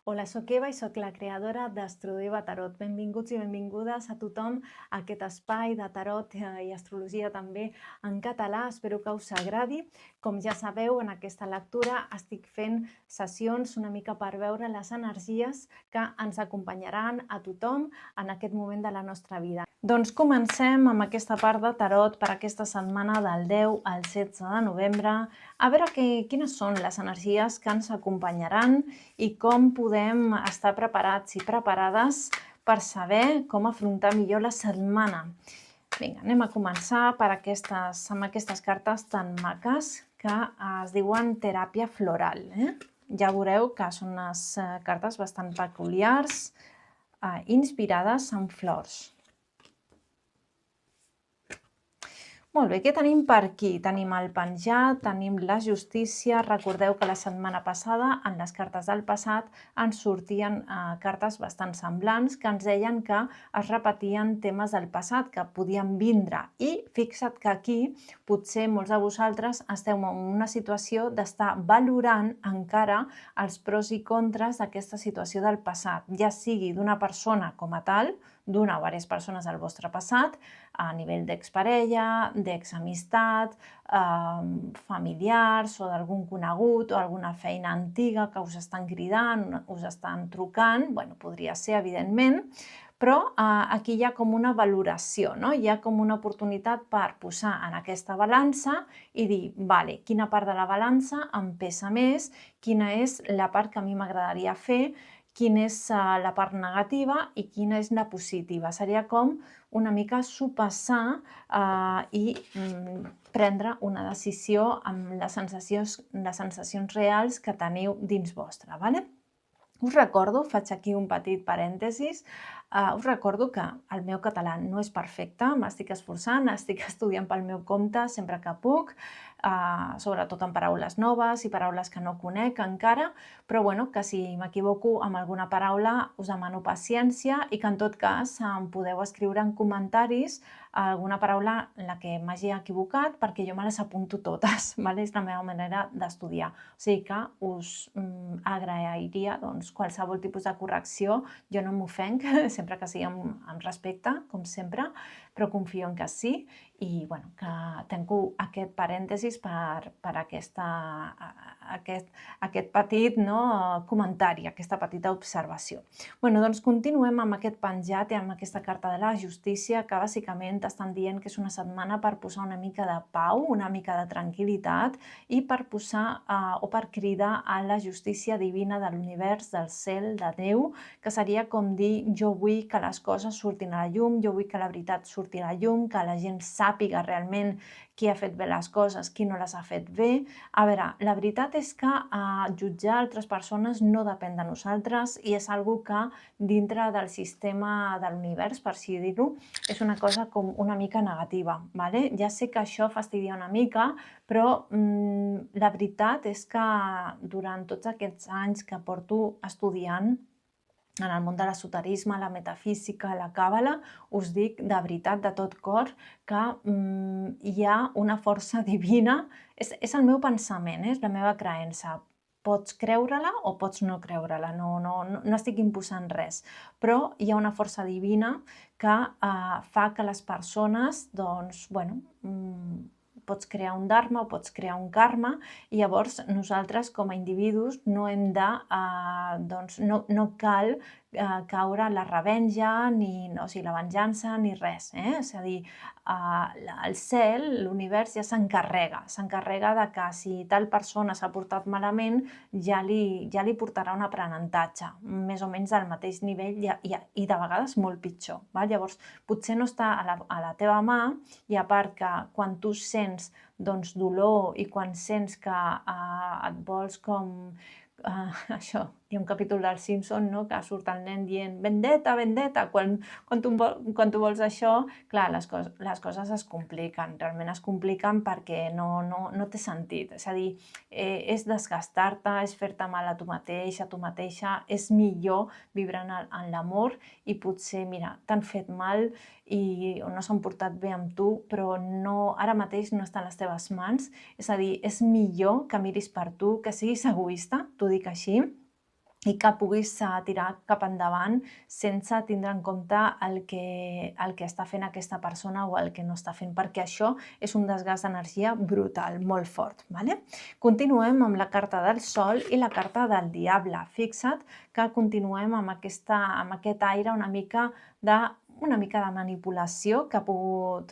Hola, soc Eva i soc la creadora d'Astrodeva Tarot. Benvinguts i benvingudes a tothom a aquest espai de tarot i astrologia també en català. Espero que us agradi. Com ja sabeu, en aquesta lectura estic fent sessions una mica per veure les energies que ens acompanyaran a tothom en aquest moment de la nostra vida. Doncs comencem amb aquesta part de tarot per aquesta setmana del 10 al 16 de novembre, a veure quines són les energies que ens acompanyaran i com podem estar preparats i preparades per saber com afrontar millor la setmana. Vinga, anem a començar amb aquestes cartes tan maques que es diuen teràpia floral. Ja veureu que són unes cartes bastant peculiars, inspirades en flors. Molt bé, què tenim per aquí? Tenim el penjat, tenim la justícia. Recordeu que la setmana passada, en les cartes del passat, ens sortien cartes bastant semblants que ens deien que es repetien temes del passat, que podien vindre. I fixa't que aquí potser molts de vosaltres esteu en una situació d'estar valorant encara els pros i contres d'aquesta situació del passat, ja sigui d'una persona com a tal, d'una o diverses persones del vostre passat, a nivell d'exparella, d'examistat, familiars o d'algun conegut o alguna feina antiga que us estan cridant, us estan trucant, podria ser, evidentment, però aquí hi ha com una valoració, no? Hi ha com una oportunitat per posar en aquesta balança i dir, vale, quina part de la balança em pesa més, quina és la part que a mi m'agradaria fer, quina és la part negativa i quina és la positiva. Seria com una mica sopassar i prendre una decisió amb les sensacions reals que teniu dins vostre. Vale? Us recordo, faig aquí un petit parèntesis, us recordo que el meu català no és perfecte, m'estic esforçant, estic estudiant pel meu compte sempre que puc, sobretot en paraules noves i paraules que no conec encara, però que si m'equivoco amb alguna paraula us demano paciència i que en tot cas em podeu escriure en comentaris alguna paraula en la que m'hagi equivocat perquè jo me les apunto totes, vale? És la meva manera d'estudiar. O sigui que us agrairia qualsevol tipus de correcció, jo no m'ofenc, sempre que sigui amb respecte, com sempre, però confio en que sí i que tanco aquest parèntesis per aquest petit comentari, aquesta petita observació. Doncs continuem amb aquest penjat i amb aquesta carta de la justícia que bàsicament estan dient que és una setmana per posar una mica de pau, una mica de tranquil·litat i per posar o per cridar a la justícia divina de l'univers, del cel, de Déu, que seria com dir jo vull que les coses surtin a la llum, jo vull que la veritat surti a la llum, que la gent sàpiga realment qui ha fet bé les coses, qui no les ha fet bé. A veure, la veritat és que jutjar altres persones no depèn de nosaltres i és algo que dintre del sistema de l'univers, per així dir-ho, és una cosa com una mica negativa. Vale? Ja sé que això fastidia una mica, però la veritat és que durant tots aquests anys que porto estudiant en el món de l'esoterisme, la metafísica, la càbala, us dic de veritat, de tot cor, que hi ha una força divina, és el meu pensament, és la meva creença. Pots creure-la o pots no creure-la, no estic imposant res, però hi ha una força divina que fa que les persones, pots crear un dharma o pots crear un karma i llavors nosaltres com a individus no hem de, no cal caure en la revenja, o sigui, la venjança, ni res. És a dir, el cel, l'univers ja s'encarrega de que si tal persona s'ha portat malament ja li portarà un aprenentatge, més o menys del mateix nivell i de vegades molt pitjor. Llavors, potser no està a la teva mà i a part que quan tu sents dolor i quan sents que et vols com això, hi ha un capítol dels Simpson que surt el nen dient vendetta, vendetta, quan tu vols això, clar, les coses es compliquen, realment es compliquen perquè no té sentit, és a dir, és desgastar-te, és fer-te mal a tu mateix, a tu mateixa, és millor viure en l'amor i potser, mira, t'han fet mal i no s'han portat bé amb tu, però ara mateix no està a les teves mans, és a dir, és millor que miris per tu, que siguis egoista, t'ho dic així, i que puguis tirar cap endavant sense tindre en compte el que està fent aquesta persona o el que no està fent, perquè això és un desgast d'energia brutal, molt fort. Vale? Continuem amb la carta del Sol i la carta del Diable. Fixa't que continuem amb aquest aire una mica de manipulació que ha pogut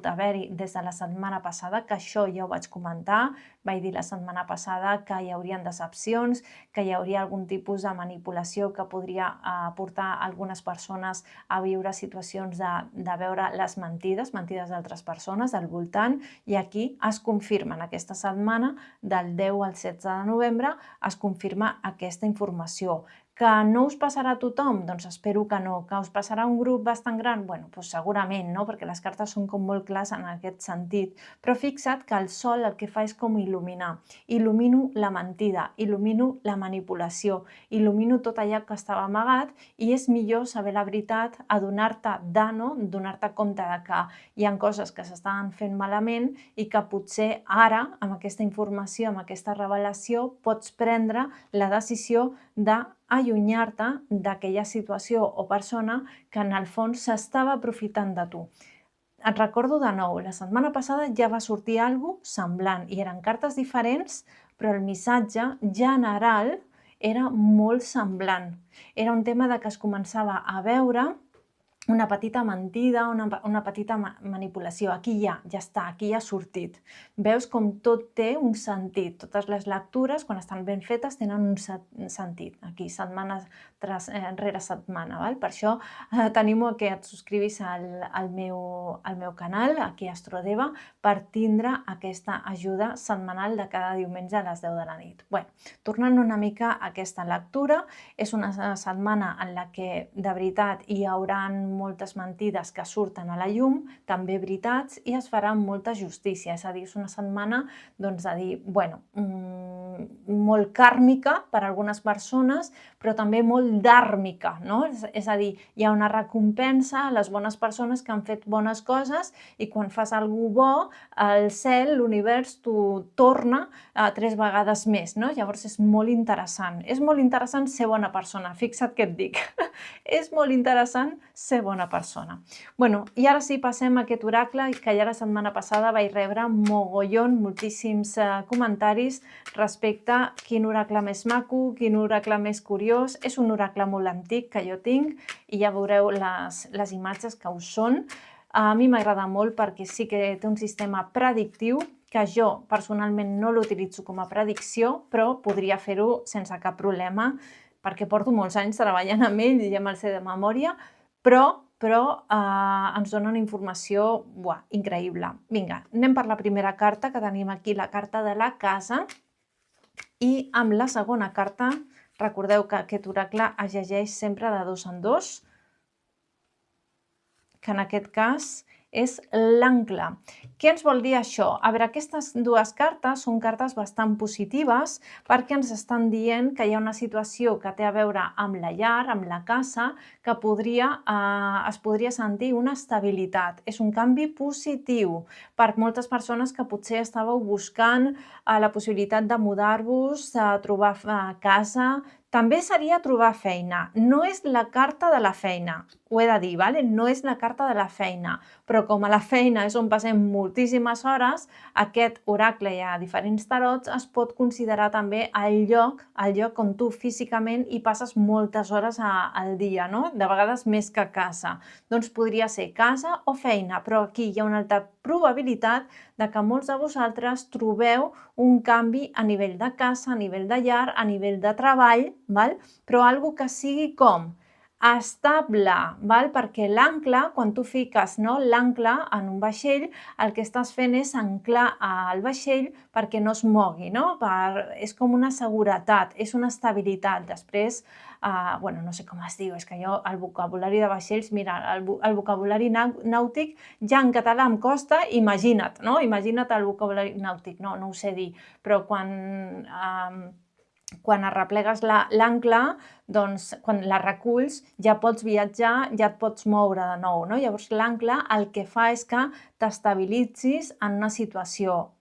haver-hi des de la setmana passada, que això ja ho vaig comentar. Vaig dir la setmana passada que hi haurien decepcions, que hi hauria algun tipus de manipulació que podria portar algunes persones a viure situacions de veure les mentides d'altres persones al voltant, i aquí es confirma en aquesta setmana del 10 al 16 de novembre, es confirma aquesta informació. Que no us passarà a tothom? Doncs espero que no. Que us passarà a un grup bastant gran? Bueno, doncs segurament, no? Perquè les cartes són com molt clars en aquest sentit. Però fixa't que el Sol el que fa és com il·luminar. Il·lumino la mentida, il·lumino la manipulació, il·lumino tot allò que estava amagat, i és millor saber la veritat, adonar-te donar-te compte de que hi ha coses que s'estan fent malament i que potser ara, amb aquesta informació, amb aquesta revelació, pots prendre la decisió d'allunyar-te d'aquella situació o persona que en el fons s'estava aprofitant de tu. Et recordo de nou, la setmana passada ja va sortir alguna cosa semblant i eren cartes diferents, però el missatge general era molt semblant. Era un tema de que es començava a veure una petita mentida, una petita manipulació. Aquí ja està, aquí ja ha sortit. Veus com tot té un sentit. Totes les lectures, quan estan ben fetes, tenen un sentit. Aquí, setmana rere setmana. Val? Per això t'animo a que et subscrivis al meu canal, aquí a Astrodeva, per tindre aquesta ajuda setmanal de cada diumenge a les 10 de la nit. Bé, tornant una mica a aquesta lectura, és una setmana en la que de veritat hi haurà moltes mentides que surten a la llum, també veritats, i es farà molta justícia. És a dir, és una setmana de dir, bueno, molt kàrmica per a algunes persones, però també molt dàrmica, no? És a dir, hi ha una recompensa a les bones persones que han fet bones coses, i quan fas alguna bo, el cel, l'univers, t'ho torna 3 vegades més, no? Llavors és molt interessant. És molt interessant ser bona persona, fixa't què et dic. És molt interessant ser bona persona. Bueno, i ara sí, passem a aquest oracle, que ja la setmana passada vaig rebre moltíssims comentaris respecte a quin oracle més maco, quin oracle més curiós. És un oracle molt antic que jo tinc i ja veureu les imatges que us són. A mi m'agrada molt perquè sí que té un sistema predictiu, que jo personalment no l'utilitzo com a predicció, però podria fer-ho sense cap problema, perquè porto molts anys treballant amb ell i ja me'l sé de memòria, però ens dona una informació increïble. Vinga, anem per la primera carta, que tenim aquí la carta de la casa, i amb la segona carta, recordeu que aquest oracle es llegeix sempre de 2 en 2, que en aquest cas és l'ancle. Què ens vol dir això? A veure, aquestes dues cartes són cartes bastant positives perquè ens estan dient que hi ha una situació que té a veure amb la llar, amb la casa, que es podria sentir una estabilitat. És un canvi positiu per moltes persones que potser estàveu buscant la possibilitat de mudar-vos, de trobar casa. També seria trobar feina. No és la carta de la feina, ho he de dir, vale? No és la carta de la feina, però com a la feina és on passem moltíssimes hores, aquest oracle i a diferents tarots es pot considerar també el lloc on tu físicament hi passes moltes hores al dia, no? De vegades més que casa. Doncs podria ser casa o feina, però aquí hi ha una alta probabilitat de que molts de vosaltres trobeu un canvi a nivell de casa, a nivell de llar, a nivell de treball, val? Però algo que sigui com estable, val? Perquè l'ancle, quan tu fiques l'ancle en un vaixell, el que estàs fent és anclar el vaixell perquè no es mogui, no? És com una seguretat, és una estabilitat. Després, no sé com es diu, és que jo el vocabulari de vaixells, mira, el vocabulari nàutic ja en català em costa, imagina't, no? Imagina't el vocabulari nàutic, no ho sé dir, però quan arreplegues l'ancle, doncs quan la reculls ja pots viatjar, ja et pots moure de nou, no? Llavors l'ancle el que fa és que t'estabilitzis en una situació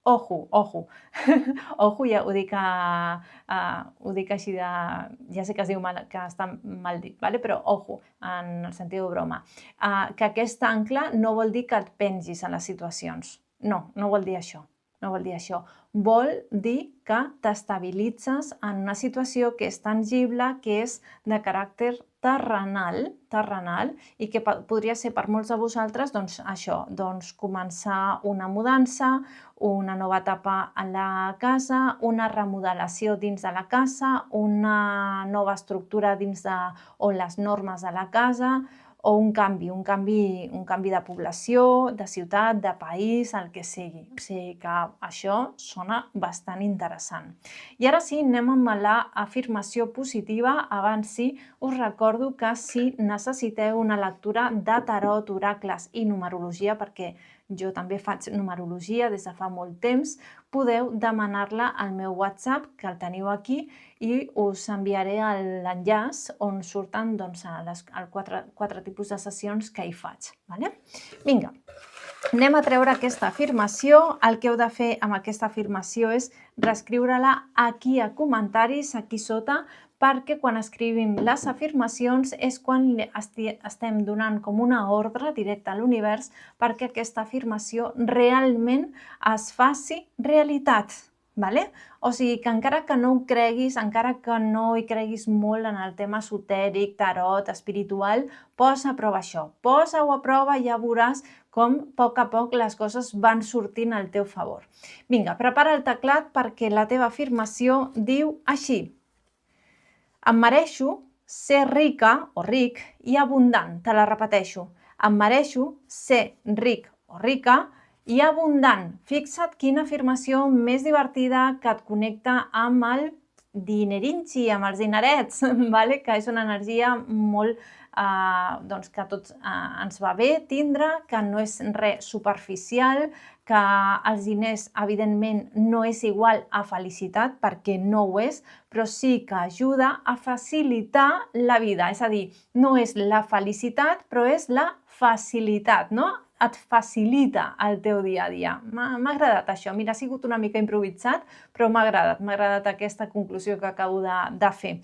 Ojo, ojo. Ojo, ja ho dic així de... Ja sé que es diu mal, que està mal dit, vale? Però ojo, en el sentit de broma. Que aquest ancle no vol dir que et pengis a les situacions. No, no vol dir això. No vol dir això. Vol dir que t'estabilitzes en una situació que és tangible, que és de caràcter terrenal i que podria ser per molts de vosaltres doncs això, doncs començar una mudança, una nova etapa en la casa, una remodelació dins de la casa, una nova estructura dins de o les normes de la casa, o un canvi de població, de ciutat, de país, el que sigui. O sigui que això sona bastant interessant. I ara sí, anem amb l'afirmació positiva. Abans sí, us recordo que si necessiteu una lectura de tarot, oracles i numerologia, perquè jo també faig numerologia des de fa molt temps, podeu demanar-la al meu WhatsApp, que el teniu aquí, i us enviaré l'enllaç on surten doncs, els quatre tipus de sessions que hi faig. Vale? Vinga, anem a treure aquesta afirmació. El que heu de fer amb aquesta afirmació és reescriure-la aquí a comentaris, aquí sota, perquè quan escrivim les afirmacions és quan estem donant com una ordre directa a l'univers perquè aquesta afirmació realment es faci realitat. Vale? O sigui que encara que no ho creguis, encara que no hi creguis molt en el tema esotèric, tarot, espiritual, posa a prova això. Posa-ho a prova i ja veuràs com a poc les coses van sortint al teu favor. Vinga, prepara el teclat perquè la teva afirmació diu així. Em mereixo ser rica o ric i abundant. Te la repeteixo. Em mereixo ser ric o rica i abundant. Fixa't quina afirmació més divertida que et connecta amb el dinerinxi, amb els dinerets, vale? Que és una energia molt doncs que a tots ens va bé tindre, que no és res superficial, que els diners, evidentment, no és igual a felicitat, perquè no ho és, però sí que ajuda a facilitar la vida. És a dir, no és la felicitat, però és la facilitat, no? Et facilita el teu dia a dia. M'ha agradat això. Mira, ha sigut una mica improvisat, però m'ha agradat aquesta conclusió que acabo de fer.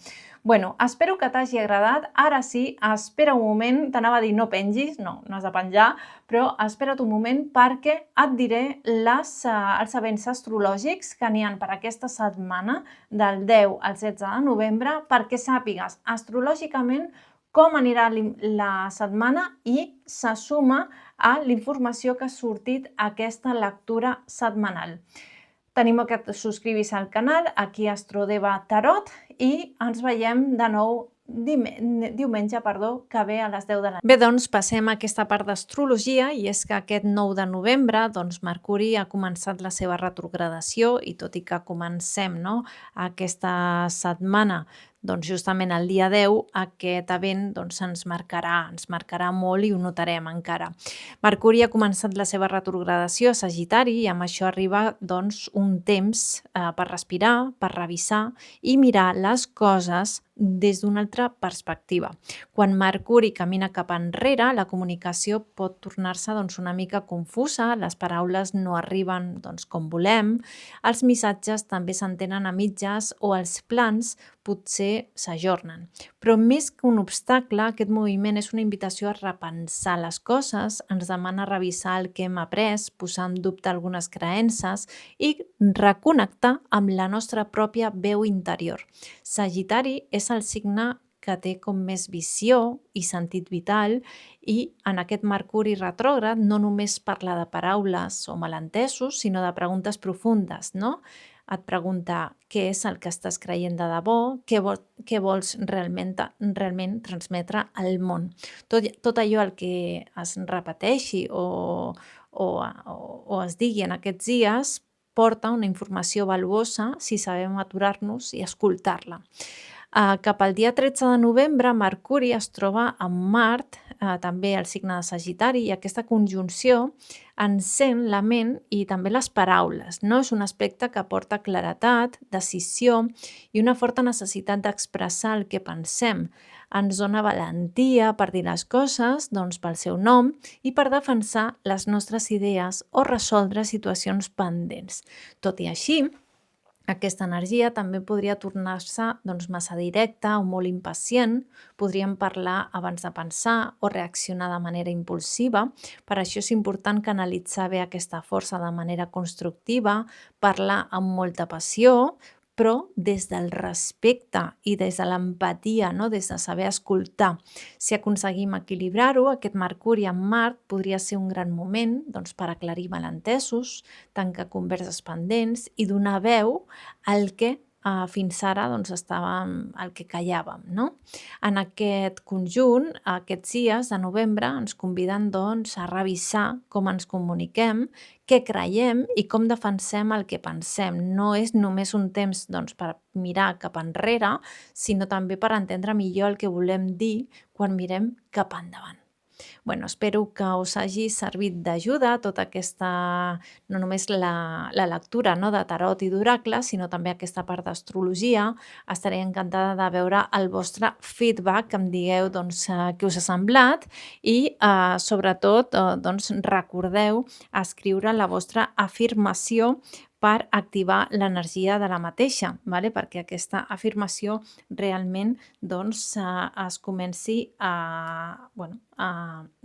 Bueno, espero que t'hagi agradat. Ara sí, espera un moment, t'anava a dir no pengis, no has de penjar, però espera't un moment perquè et diré els events astrològics que n'hi ha per aquesta setmana del 10 al 16 de novembre perquè sàpigues astrològicament com anirà la setmana i se suma a la informació que ha sortit aquesta lectura setmanal. T'animo que et subscrivis al canal, aquí Astrodeva Tarot, i ens veiem de nou diumenge que ve a les 10 de la nit. Bé, doncs passem a aquesta part d'astrologia i és que aquest 9 de novembre doncs, Mercuri ha començat la seva retrogradació i tot i que comencem aquesta setmana doncs justament el dia 10 aquest event doncs, ens marcarà molt i ho notarem encara. Mercuri ha començat la seva retrogradació a Sagitari i amb això arriba doncs, un temps per respirar, per revisar i mirar les coses des d'una altra perspectiva. Quan Mercuri camina cap enrere, la comunicació pot tornar-se doncs, una mica confusa, les paraules no arriben doncs, com volem, els missatges també s'entenen a mitges o els plans potser s'ajornen. Però més que un obstacle, aquest moviment és una invitació a repensar les coses, ens demana revisar el que hem après, posar en dubte algunes creences i reconnectar amb la nostra pròpia veu interior. Sagitari és el signe que té com més visió i sentit vital i en aquest Mercuri retrògrad no només parla de paraules o malentesos, sinó de preguntes profundes, no? Et pregunta què és el que estàs creient de debò, què vols realment transmetre al món. Tot allò el que es repeteixi o es digui en aquests dies porta una informació valuosa si sabem aturar-nos i escoltar-la. Cap al dia 13 de novembre, Mercuri es troba amb Mart també el signe de Sagitari, i aquesta conjunció encén la ment i també les paraules, no? És un aspecte que porta claredat, decisió i una forta necessitat d'expressar el que pensem. Ens dona valentia per dir les coses, doncs, pel seu nom i per defensar les nostres idees o resoldre situacions pendents. Tot i així, aquesta energia també podria tornar-se, doncs, massa directa o molt impacient. Podríem parlar abans de pensar o reaccionar de manera impulsiva. Per això és important canalitzar bé aquesta força de manera constructiva, parlar amb molta passió, però des del respecte i des de l'empatia, no? Des de saber escoltar. Si aconseguim equilibrar-ho, aquest Mercuri amb Mart podria ser un gran moment, doncs, per aclarir malentesos, tancar converses pendents i donar veu al que fins ara, doncs, estàvem, el que callàvem, no? En aquest conjunt, aquests dies de novembre ens conviden, doncs, a revisar com ens comuniquem, què creiem i com defensem el que pensem. No és només un temps, doncs, per mirar cap enrere, sinó també per entendre millor el que volem dir quan mirem cap endavant. Bueno, espero que us hagi servit d'ajuda tota aquesta, no només la lectura, no, de tarot i d'oracle, sinó també aquesta part d'astrologia. Estaré encantada de veure el vostre feedback, que em digueu, doncs, què us ha semblat i, sobretot, doncs, recordeu escriure la vostra afirmació per activar l'energia de la mateixa, vale? Perquè aquesta afirmació realment, doncs, es comenci a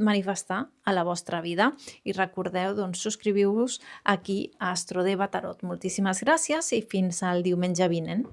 manifestar a la vostra vida. I recordeu, doncs, subscriviu-vos aquí a Astrodeva Tarot. Moltíssimes gràcies i fins al diumenge vinent.